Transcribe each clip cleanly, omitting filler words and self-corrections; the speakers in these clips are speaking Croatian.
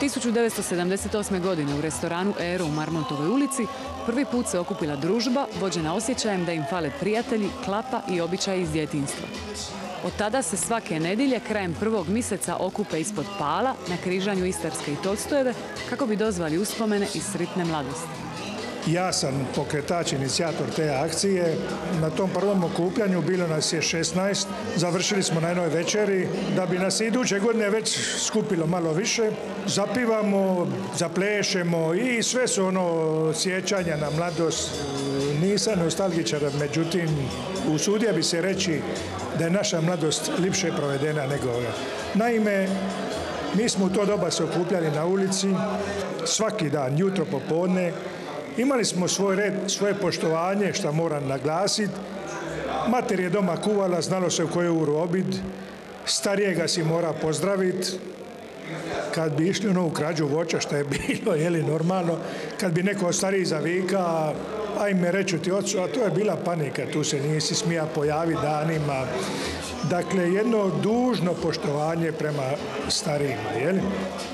1978. godine u restoranu Ero u Marmontovoj ulici prvi put se okupila družba vođena osjećajem da im fale prijatelji, klapa i običaji iz djetinjstva. Od tada se svake nedjelje krajem prvog mjeseca okupe ispod pala na križanju Istarske i Tolstojeve kako bi dozvali uspomene iz sritne mladosti. Ja sam pokretač, inicijator te akcije. Na tom prvom okupljanju bilo nas je 16. Završili smo na jednoj večeri. Da bi nas iduće godine već skupilo malo više, zapivamo, zaplešemo i sve su sjećanja na mladost. Nisam nostalgičar, međutim, usudio bi se reći da je naša mladost lipše provedena nego ova. Naime, mi smo u to doba se okupljali na ulici, svaki dan, jutro, popodne. Imali smo svoj red, svoje poštovanje, što moram naglasiti. Mater je doma kuvala, znalo se u koju uru obid. Starijega si mora pozdraviti. Kad bi išli u novu krađu voća, što je bilo, normalno, kad bi neko stariji zavika, ajme reću ti ocu, a to je bila panika, tu se nisi smija pojaviti danima. Dakle, jedno dužno poštovanje prema starijima, jel?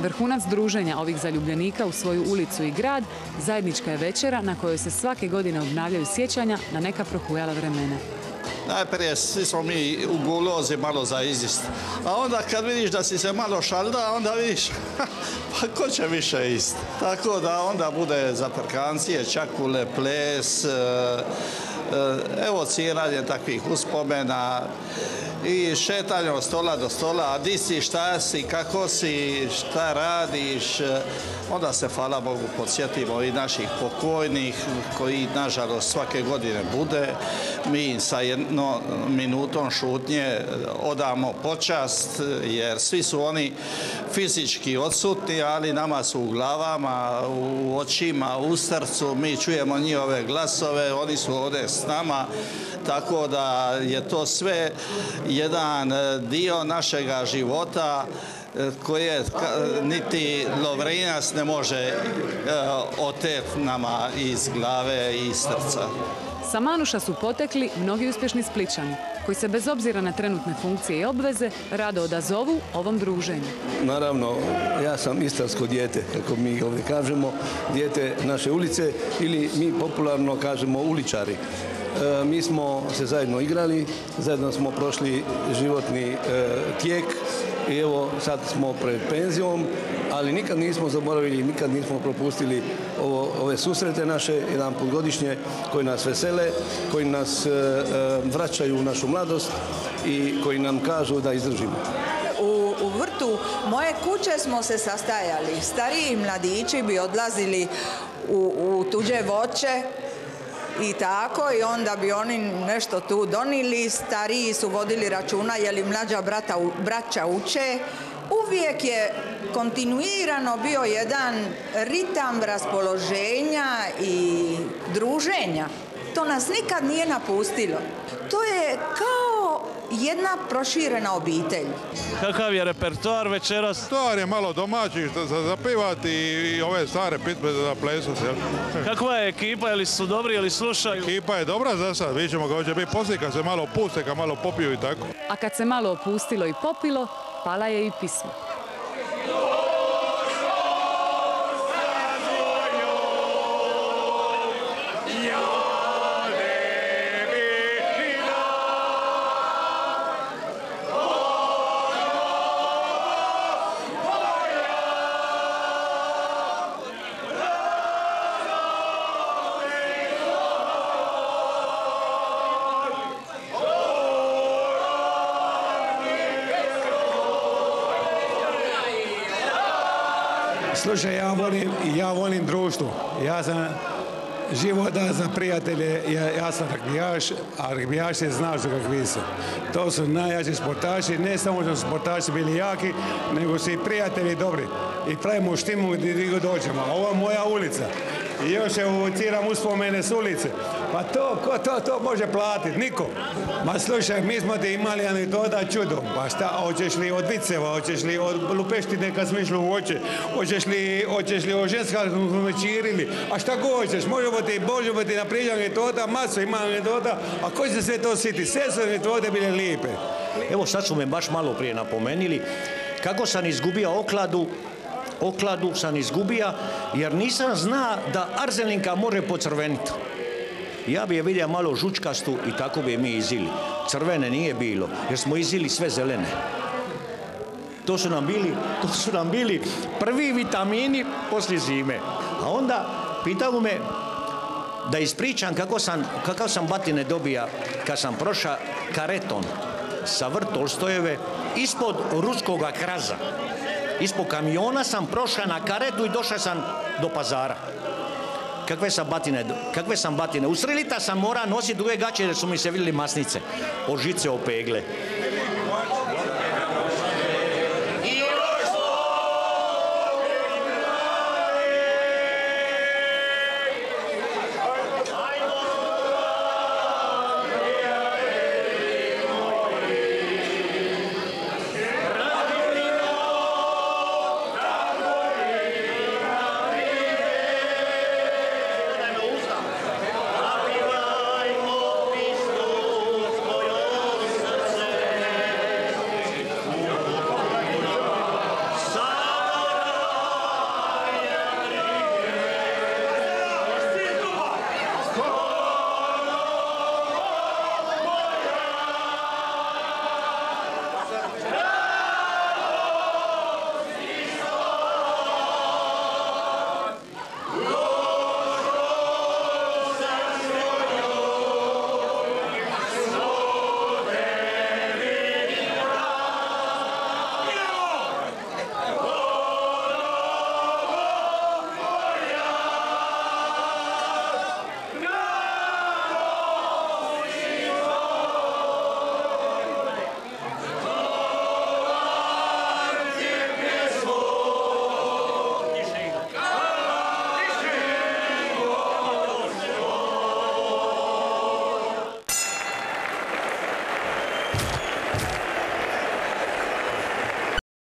Vrhunac druženja ovih zaljubljenika u svoju ulicu i grad zajednička je večera na kojoj se svake godine obnavljaju sjećanja na neka prohujala vremena. Najprije svi smo mi u gulozi malo za izist. A onda kad vidiš da si se malo šalda, onda vidiš pa ko će više ist. Tako da onda bude zaprkancije, čakule, ples, evociranje takvih uspomena i šetanje od stola do stola, a di si, šta si, kako si, šta radiš. Onda se, hvala Bogu, podsjetimo i naših pokojnih, koji, nažalost, svake godine bude. Mi sa jednom minutom šutnje odamo počast, jer svi su oni fizički odsutni, ali nama su u glavama, u očima, u srcu. Mi čujemo njihove glasove, oni su ovdje s nama. Tako da je to sve jedan dio našega života koje niti Lovrinac ne može oteti nama iz glave i iz srca. Sa Manuša su potekli mnogi uspješni Splićani, koji se bez obzira na trenutne funkcije i obveze rado odazovu ovom druženju. Naravno, ja sam istarsko dijete, kako mi ovdje kažemo, dijete naše ulice ili mi popularno kažemo uličari. Mi smo se zajedno igrali, zajedno smo prošli životni tijek i evo sad smo pred penzijom, ali nikad nismo zaboravili, nikad nismo propustili ove susrete naše, jedan put godišnje, koji nas vesele, koji nas vraćaju u našu mladost i koji nam kažu da izdržimo. U vrtu moje kuće smo se sastajali. Stariji mladići bi odlazili u tuđe voće i tako, i onda bi oni nešto tu donili. Stariji su vodili računa je li mlađa braća uče. Uvijek je kontinuirano bio jedan ritam raspoloženja i druženja. To nas nikad nije napustilo. To je kao jedna proširena obitelj. Kakav je repertoar večeras? Stvar je malo domaći što za zapivati i ove stare pitbe za plesati. Kakva je ekipa, ili su dobri, ili slušaju? Ekipa je dobra za sad, vidjet ćemo kako će biti poslije kad se malo opuste, kad malo popiju i tako. A kad se malo opustilo i popilo, pala je i pisma. Slušaj, ja volim društvo. Ja sam života za prijatelje, ja sam ragbijaš, a ragbijaši znaš kakvi su. To su najjači sportaši, ne samo da su sportaši bili jaki, nego su i prijatelji dobri. I pravimo štimu gdje god dođemo. A ova moja ulica. I još evociram uspomene s ulice. Pa ko to može platiti? Niko. Ma slušaj, mi smo ti imali anegdota čudo. Pa šta, hoćeš li od viceva, hoćeš li od lupeštine kad smo išli u oče, hoćeš li od ženska kad smo večirili, a šta god hoćeš, možemo ti naprijediti anegdota, maso ima anegdota, a ko će sve to siti? Sve su anegdote bile lijepe. Evo sad su me baš malo prije napomenili kako sam izgubio okladu okladu sam izgubija, jer nisam zna da arzelinka može pocrveniti. Ja bi je vidio malo žučkastu i tako bi je mi izili. Crvene nije bilo, jer smo izili sve zelene. To su nam bili prvi vitamini poslije zime. A onda pitao me da ispričam kakav sam batine dobija kad sam prošao kareton sa vrt Tolstojeve ispod ruskoga kraza. Ispod kamiona sam prošao na karetu i došao sam do pazara. Kakve sam batine. U Srilita sam mora nositi duge gaće jer su mi se vidjeli masnice. Od žice opegle.